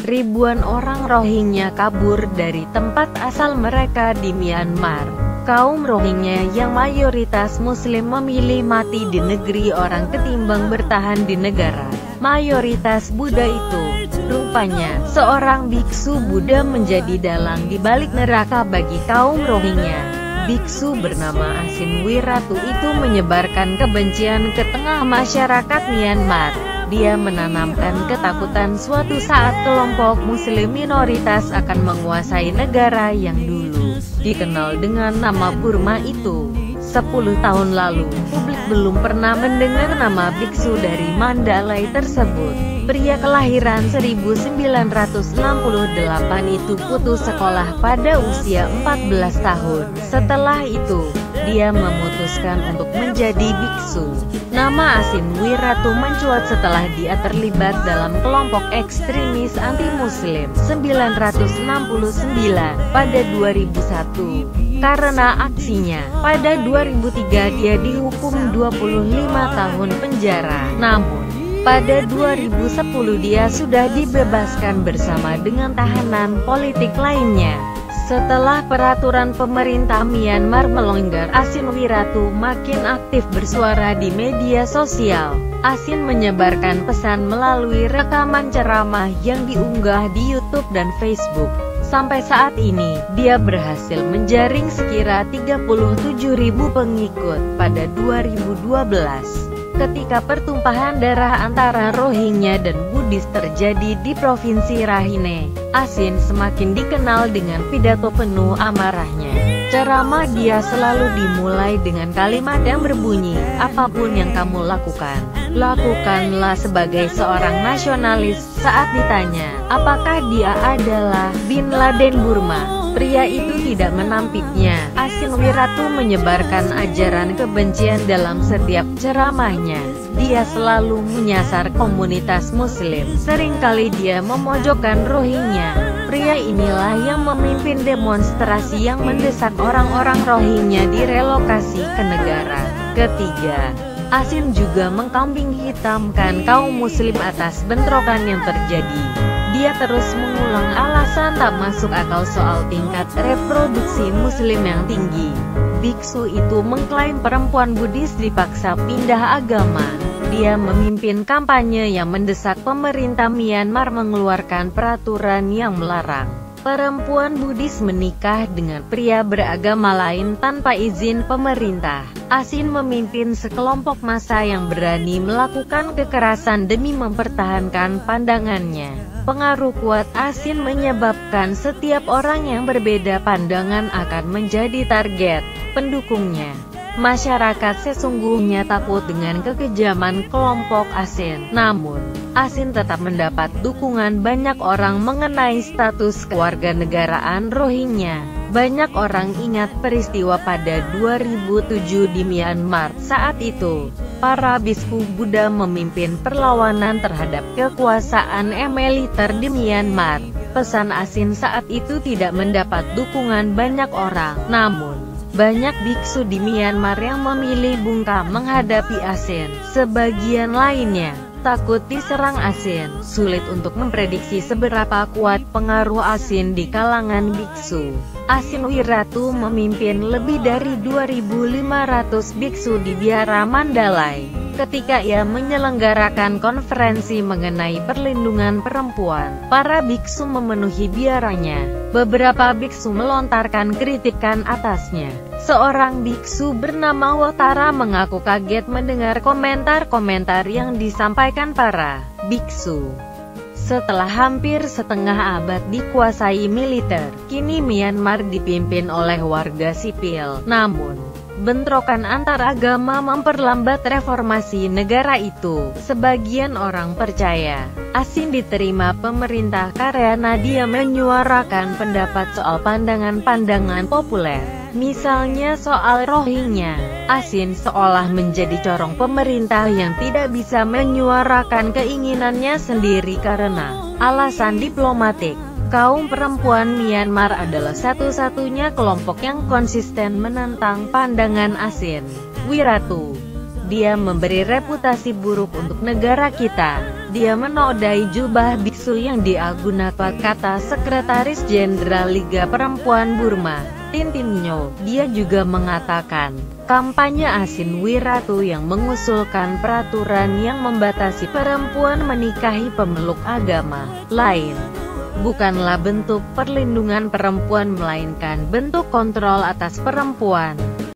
ribuan orang Rohingya kabur dari tempat asal mereka di Myanmar. Kaum Rohingya yang mayoritas Muslim memilih mati di negeri orang ketimbang bertahan di negara mayoritas Buddha itu. Rupanya, seorang biksu Buddha menjadi dalang di balik neraka bagi kaum Rohingya. Biksu bernama Asin Wiratu itu menyebarkan kebencian ke tengah masyarakat Myanmar. Dia menanamkan ketakutan suatu saat kelompok Muslim minoritas akan menguasai negara yang dulu dikenal dengan nama Burma itu. 10 tahun lalu, publik belum pernah mendengar nama biksu dari Mandalay tersebut. Pria kelahiran 1968 itu putus sekolah pada usia 14 tahun. Setelah itu, dia memutuskan untuk menjadi biksu. Nama Asin Wiratu mencuat setelah dia terlibat dalam kelompok ekstremis anti-Muslim 969 pada 2001. Karena aksinya, pada 2003 dia dihukum 25 tahun penjara. Namun, pada 2010 dia sudah dibebaskan bersama dengan tahanan politik lainnya. Setelah peraturan pemerintah Myanmar melonggar, Asin Wiratu makin aktif bersuara di media sosial. Asin menyebarkan pesan melalui rekaman ceramah yang diunggah di YouTube dan Facebook. Sampai saat ini, dia berhasil menjaring sekira 37.000 pengikut pada 2012. Ketika pertumpahan darah antara Rohingya dan Buddhis terjadi di Provinsi Rakhine, Asin semakin dikenal dengan pidato penuh amarahnya. Ceramah dia selalu dimulai dengan kalimat yang berbunyi, "Apapun yang kamu lakukan, lakukanlah sebagai seorang nasionalis." Saat ditanya, apakah dia adalah Bin Laden Burma, pria itu tidak menampiknya. Asin Wiratu menyebarkan ajaran kebencian dalam setiap ceramahnya. Dia selalu menyasar komunitas Muslim. Seringkali dia memojokkan Rohingya. Pria inilah yang memimpin demonstrasi yang mendesak orang-orang Rohingya direlokasi ke negara ketiga. Asin juga mengkambing hitamkan kaum Muslim atas bentrokan yang terjadi. Dia terus mengulang alasan tak masuk akal soal tingkat reproduksi Muslim yang tinggi. Biksu itu mengklaim perempuan Buddhis dipaksa pindah agama. Dia memimpin kampanye yang mendesak pemerintah Myanmar mengeluarkan peraturan yang melarang perempuan Buddhis menikah dengan pria beragama lain tanpa izin pemerintah. Asin memimpin sekelompok massa yang berani melakukan kekerasan demi mempertahankan pandangannya. Pengaruh kuat Asin menyebabkan setiap orang yang berbeda pandangan akan menjadi target pendukungnya. Masyarakat sesungguhnya takut dengan kekejaman kelompok Asin. Namun, Asin tetap mendapat dukungan banyak orang mengenai status kewarganegaraan Rohingya. Banyak orang ingat peristiwa pada 2007 di Myanmar. Saat itu, para biskop Buddha memimpin perlawanan terhadap kekuasaan militer di Myanmar. Pesan Asin saat itu tidak mendapat dukungan banyak orang. Namun, banyak biksu di Myanmar yang memilih bungkam menghadapi Asin. Sebagian lainnya takut diserang Asin. Sulit untuk memprediksi seberapa kuat pengaruh Asin di kalangan biksu. Asin Wiratu memimpin lebih dari 2.500 biksu di biara Mandalay. Ketika ia menyelenggarakan konferensi mengenai perlindungan perempuan, para biksu memenuhi biaranya. Beberapa biksu melontarkan kritikan atasnya. Seorang biksu bernama Wotara mengaku kaget mendengar komentar-komentar yang disampaikan para biksu. Setelah hampir setengah abad dikuasai militer, kini Myanmar dipimpin oleh warga sipil. Namun, bentrokan antar agama memperlambat reformasi negara itu. Sebagian orang percaya Asin diterima pemerintah karena dia menyuarakan pendapat soal pandangan-pandangan populer. Misalnya soal Rohingya, Asin seolah menjadi corong pemerintah yang tidak bisa menyuarakan keinginannya sendiri karena alasan diplomatik. Kaum perempuan Myanmar adalah satu-satunya kelompok yang konsisten menentang pandangan Asin Wiratu. Dia memberi reputasi buruk untuk negara kita. Dia menodai jubah biksu yang digunakan, kata Sekretaris Jenderal Liga Perempuan Burma, Tintin Nyo. Dia juga mengatakan, kampanye Asin Wiratu yang mengusulkan peraturan yang membatasi perempuan menikahi pemeluk agama lain bukanlah bentuk perlindungan perempuan melainkan bentuk kontrol atas perempuan.